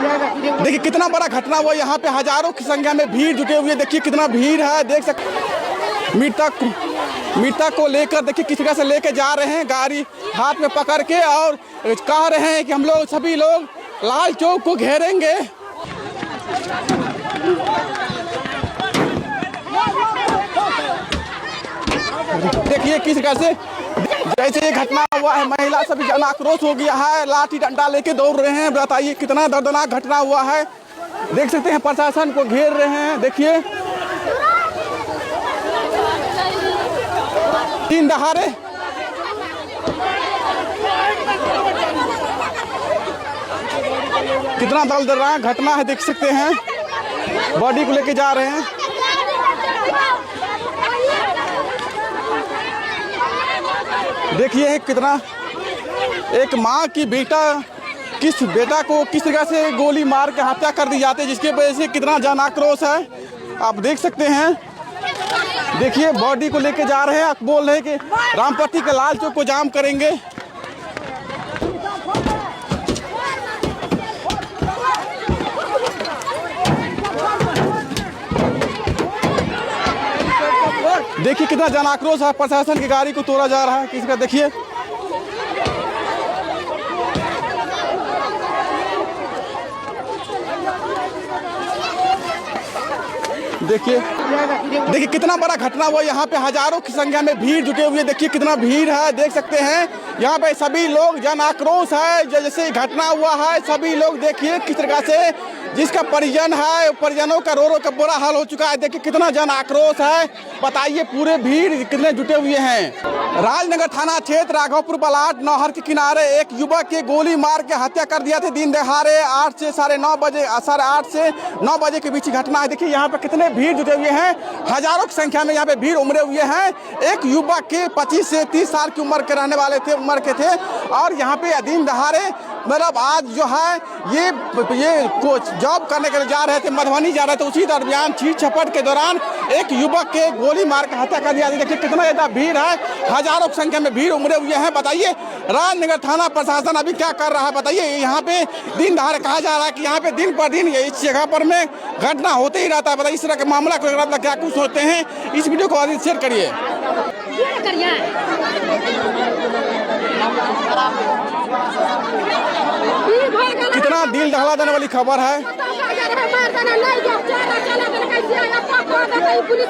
देखिए कितना बड़ा घटना हुआ, यहाँ पे हजारों की संख्या में भीड़ जुटे हुए, देखिए कितना भीड़ है, देख सकते। मृतक को लेकर देखिए किस तरह से लेके जा रहे हैं, गाड़ी हाथ में पकड़ के, और कह रहे हैं कि हम लोग सभी लोग लाल चौक को घेरेंगे। देखिए किस तरह से जैसे ये घटना हुआ है, महिला सभी जन आक्रोश हो गया है, लाठी डंडा लेके दौड़ रहे हैं। बताइए कितना दर्दनाक घटना हुआ है, देख सकते हैं प्रशासन को घेर रहे हैं। देखिए दिन दहाड़े कितना दर्दनाक घटना है, देख सकते हैं बॉडी को लेके जा रहे हैं। देखिए कितना, एक माँ की बेटा किस बेटा को किस तरह से गोली मार के हत्या कर दी जाती है, जिसकी वजह से कितना जन आक्रोश है, आप देख सकते हैं। देखिए बॉडी को लेके जा रहे हैं, आप बोल रहे हैं कि रामपट्टी के लाल चौक को जाम करेंगे। देखिए कितना जन आक्रोश है, प्रशासन की गाड़ी को तोड़ा जा रहा है किसी का। देखिए देखिए कितना बड़ा घटना हुआ, यहाँ पे हजारों की संख्या में भीड़ जुटे हुए, देखिए कितना भीड़ है, देख सकते हैं। यहाँ पे सभी लोग जन आक्रोश है, जैसे घटना हुआ है, सभी लोग देखिए किस तरह से, जिसका परिजन है परिजनों का रो रो का बुरा हाल हो चुका है। देखिए कितना जन आक्रोश है, बताइए पूरे भीड़ कितने जुटे हुए हैं। राजनगर थाना क्षेत्र राघवपुर बलाट नहर के किनारे एक युवक के गोली मार के हत्या कर दिया था दिन दहाड़े 8 से साढ़े 9 बजे, 8:30 से 9 बजे के बीच घटना है। देखिए यहाँ पे कितने भीड़ जुटे हुए हैं, हजारों की संख्या में यहाँ पे भीड़ उमड़े हुए हैं। एक युवक के 25 से 30 साल की उम्र के रहने वाले थे, उम्र के थे, और यहाँ पे दिन दहाड़े मतलब आज जो है ये कोच जॉब करने के लिए जा रहे थे, मधुबनी जा रहे थे, उसी दरमियान छीट छपट के दौरान एक युवक के गोली मार के हत्या कर दिया। देखिए कितना ज़्यादा भीड़ है, हजारों की संख्या में भीड़ उमड़े हुए हैं। बताइए राजनगर थाना प्रशासन अभी क्या कर रहा है, बताइए। यहाँ पे दिन दहाड़े कहा जा रहा है कि यहाँ पे दिन पर दिन ये इस जगह पर में घटना होते ही रहता है। बताइए इस तरह के मामला को क्या कुछ सोचते हैं, इस वीडियो को आगे शेयर करिए। कितना दिल दहला देने वाली खबर है। पुलिस